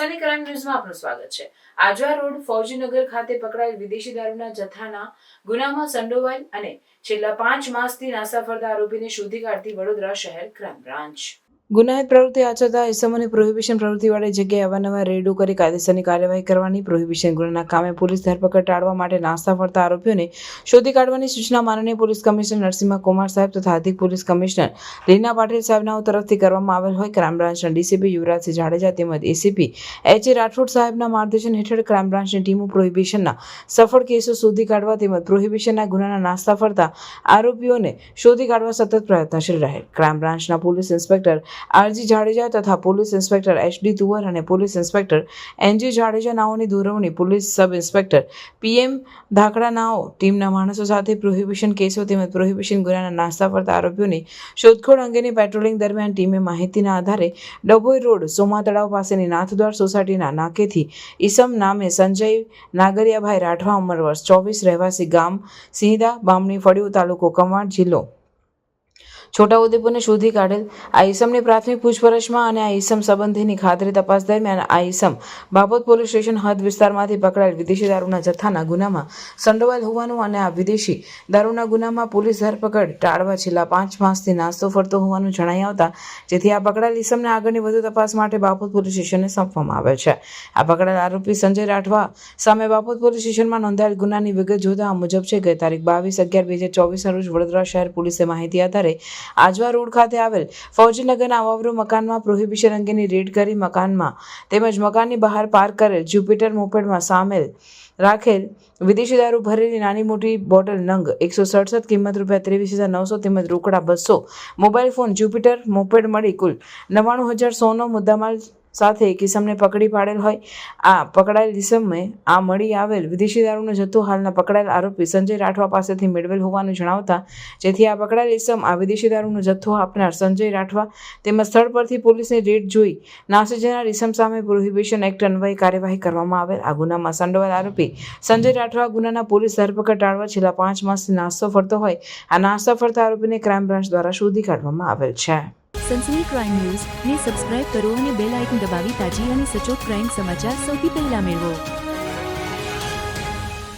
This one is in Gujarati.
સનસની ક્રાઇમ ન્યૂઝમાં આપનું સ્વાગત છે। આજવા રોડ ફૌજીનગર ખાતે પકડાયેલ વિદેશી દારૂના જથ્થાના ગુનામાં સંડોવાયેલ અને છેલ્લા 5 માસથી નાસા ફરતા આરોપીને શોધી કાઢતી વડોદરા શહેર ક્રાઇમ બ્રાન્ચ। ગુનાહિત પ્રવૃત્તિ આચરતા ઇસમોની પ્રોહિબિશન પ્રવૃત્તિવાળી જગ્યાએ અવારનવાર રેડો કરી કાયદેસરની કાર્યવાહી કરવાની, પ્રોહિબિશન ગુનાના કામે પોલીસ ધરપકડ ટાળવા માટે નાસ્તા ફરતા આરોપીઓને શોધી કાઢવાની સૂચના માનનીય પોલીસ કમિશનર નરસિંહ કુમાર સાહેબ તથા અધિક પોલીસ કમિશનર રીના પાટીલ સાહેબના તરફથી કરવામાં આવેલ હોય। ક્રાઇમ બ્રાન્ચના ડીસીપી યુવરાજસિંહ જાડેજા તેમજ એસીપી એચ.એ. રાઠોડ સાહેબના માર્ગદર્શન હેઠળ ક્રાઇમ બ્રાન્ચની ટીમો પ્રોહિબિશનના સફળ કેસો શોધી કાઢવા તેમજ પ્રોહિબિશનના ગુનાના નાસ્તા ફરતા આરોપીઓને શોધી કાઢવા સતત પ્રયત્નશીલ રહે। ક્રાઇમ બ્રાન્ચના પોલીસ ઇન્સ્પેક્ટર આરજી જાડેજા તથા પોલીસ ઇન્સ્પેક્ટર એચ.ડી. તુવર અને પોલીસ ઇન્સ્પેક્ટર એન.જી. જાડેજા નાઓની દોરવણી police sub inspector PM. Dhakda નાઓ ટીમના માણસો સાથે પ્રોહિબિશન કેસો તેમજ પ્રોહિબિશન ગુનાના નાસ્તા ફરતા આરોપીઓની શોધખોળ અંગેની પેટ્રોલિંગ દરમિયાન ટીમે માહિતીના આધારે ડભોઈ રોડ સોમા તળાવ પાસેની નાથદ્વાર સોસાયટીના નાકેથી ઈસમ નામે સંજય નાગરિયાભાઈ રાઠવા ઉંમર વર્ષ 24 રહેવાસી ગામ સિંહદા બામણી ફળિયું તાલુકો કવાંટ જિલ્લો છોટાઉદેપુરને શોધી કાઢેલ। આ ઈસમની પ્રાથમિક પૂછપરછમાં અને આ ઈસમ સંબંધીની ખાતરી તપાસ દરમિયાન આ ઈસમ બાબત પોલીસ સ્ટેશન હદ વિસ્તારમાંથી પકડાયેલ વિદેશી દારૂના જથ્થાના ગુનામાં સંડોવાયેલ હોવાનું અને આ વિદેશી દારૂના ગુનામાં પોલીસ ધરપકડ ટાળવા છેલ્લા 5 માસથી નાસ્તો ફરતો હોવાનું જણાઈ આવતા જેથી આ પકડાયેલ ઈસમને આગળની વધુ તપાસ માટે બાપોદ પોલીસ સ્ટેશનને સોંપવામાં આવેલ છે। આ પકડાયેલ આરોપી સંજય રાઠવા સામે બાપોદ પોલીસ સ્ટેશનમાં નોંધાયેલ ગુનાની વિગત જોતા આ મુજબ છે કે તારીખ 22/11/2024 રોજ વડોદરા શહેર પોલીસે માહિતી આધારે આજવા રોડ ખાતે આવેલ ફૌજીનગરના અવાવરૂ મકાનમાં પ્રોહિબિશન અંગેની રેડ કરી મકાનમાં તેમજ મકાનની બહાર પાર્ક કરેલ જ્યુપિટર મોપેડમાં સામેલ રાખેલ વિદેશી દારૂ ભરેલી નાની મોટી બોટલ નંગ 167 કિંમત ₹23,900 તેમજ રોકડા 200 મોબાઈલ ફોન જ્યુપિટર મોપેડ મળી કુલ 99,100નો મુદ્દામાલ સાથે કિસમને પકડી પાડેલ હોય। આ પકડાયેલ ઇસમે આ મળી આવેલ વિદેશી દારૂનો જથ્થો હાલના પકડાયેલ આરોપી સંજય રાઠવા પાસેથી મેળવેલ હોવાનું જણાવતા જેથી આ પકડાયેલ ઇસમ આ વિદેશી દારૂનો જથ્થો આપનાર સંજય રાઠવા તેમજ સ્થળ પરથી પોલીસની રેડ જોઈ નાસી જનાર ઇસમ સામે પ્રોહિબિશન એક્ટ અન્વયે કાર્યવાહી કરવામાં આવેલ। આ ગુનામાં સંડોવાયેલ આરોપી સંજય રાઠવા ગુનાના પોલીસ ધરપકડ ટાળવા છેલ્લા 5 માસથી નાસ્તો ફરતો હોય। આ નાસ્તા ફરતા આરોપીને ક્રાઇમ બ્રાન્ચ દ્વારા શોધી કાઢવામાં આવેલ છે। સનસની ક્રાઇમ ન્યૂઝ ને સબસ્ક્રાઇબ કરો અને બેલ આઇકન દબાવી તાજી અને સચોટ ક્રાઇમ સમાચાર સૌથી પહેલા મેળવો।